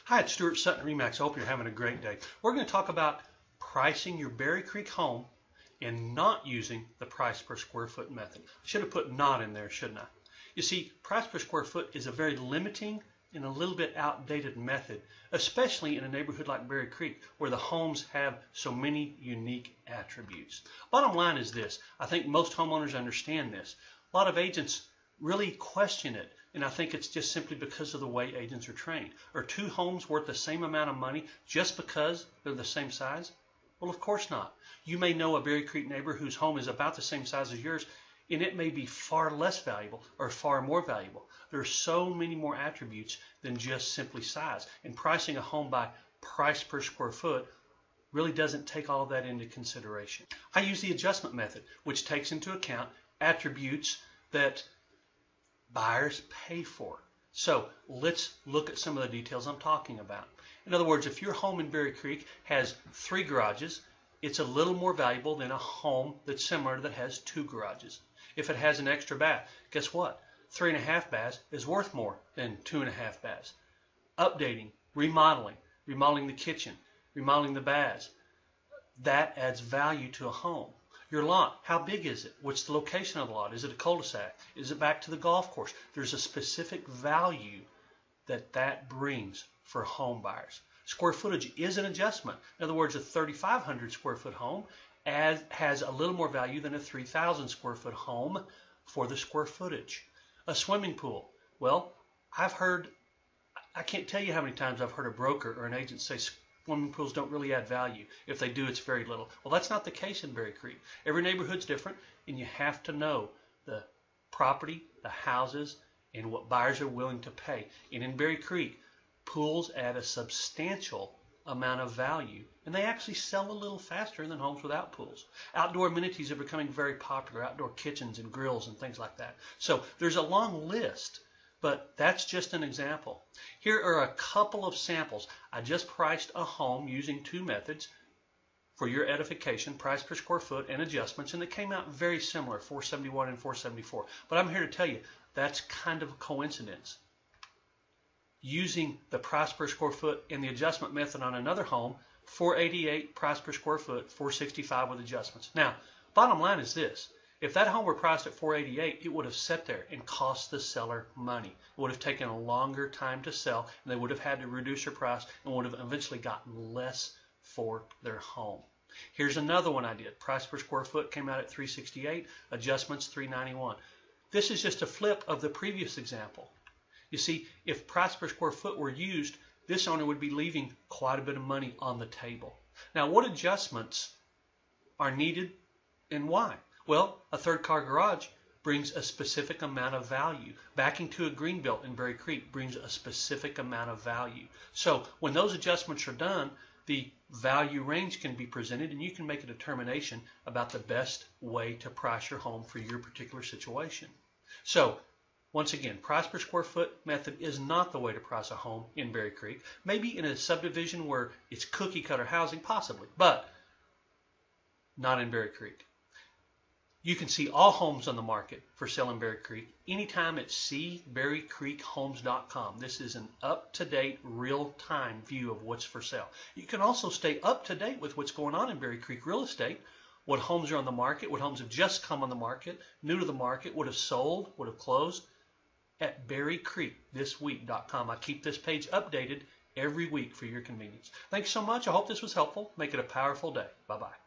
Hi, it's Stuart Sutton Remax. I hope you're having a great day. We're going to talk about pricing your Berry Creek home and not using the price per square foot method. I should have put not in there, shouldn't I? You see, price per square foot is a very limiting and a little bit outdated method, especially in a neighborhood like Berry Creek where the homes have so many unique attributes. Bottom line is this. I think most homeowners understand this. A lot of agents really question it. And I think it's just simply because of the way agents are trained. Are two homes worth the same amount of money just because they're the same size? Well, of course not. You may know a Berry Creek neighbor whose home is about the same size as yours, and it may be far less valuable or far more valuable. There are so many more attributes than just simply size. And pricing a home by price per square foot really doesn't take all of that into consideration. I use the adjustment method, which takes into account attributes that buyers pay for. So let's look at some of the details I'm talking about. In other words, if your home in Berry Creek has 3 garages, it's a little more valuable than a home that's similar that has 2 garages. If it has an extra bath, guess what? 3.5 baths is worth more than 2.5 baths. Updating, remodeling the kitchen, remodeling the baths, that adds value to a home. Your lot, how big is it? What's the location of the lot? Is it a cul-de-sac? Is it back to the golf course? There's a specific value that brings for home buyers. Square footage is an adjustment. In other words, a 3,500 square foot home has a little more value than a 3,000 square foot home for the square footage. A swimming pool. Well, I can't tell you how many times I've heard a broker or an agent say swimming pools don't really add value. If they do, it's very little. Well, that's not the case in Berry Creek. Every neighborhood's different, and you have to know the property, the houses, and what buyers are willing to pay. And in Berry Creek, pools add a substantial amount of value, and they actually sell a little faster than homes without pools. Outdoor amenities are becoming very popular, outdoor kitchens and grills and things like that. So there's a long list, but that's just an example. Here are a couple of samples. I just priced a home using 2 methods for your edification, price per square foot and adjustments, and they came out very similar, $471 and $474. But I'm here to tell you, that's kind of a coincidence. Using the price per square foot and the adjustment method on another home, $488 price per square foot, $465 with adjustments. Now, bottom line is this. If that home were priced at $488, it would have sat there and cost the seller money. It would have taken a longer time to sell, and they would have had to reduce their price and would have eventually gotten less for their home. Here's another one I did. Price per square foot came out at $368, adjustments $391. This is just a flip of the previous example. You see, if price per square foot were used, this owner would be leaving quite a bit of money on the table. Now, what adjustments are needed and why? Well, a 3rd-car garage brings a specific amount of value. Backing to a greenbelt in Berry Creek brings a specific amount of value. So when those adjustments are done, the value range can be presented, and you can make a determination about the best way to price your home for your particular situation. So once again, price per square foot method is not the way to price a home in Berry Creek. Maybe in a subdivision where it's cookie cutter housing, possibly, but not in Berry Creek. You can see all homes on the market for sale in Berry Creek anytime at seeberrycreekhomes.com. This is an up-to-date, real-time view of what's for sale. You can also stay up-to-date with what's going on in Berry Creek real estate, what homes are on the market, what homes have just come on the market, new to the market, what have sold, what have closed, at berrycreekthisweek.com. I keep this page updated every week for your convenience. Thanks so much. I hope this was helpful. Make it a powerful day. Bye-bye.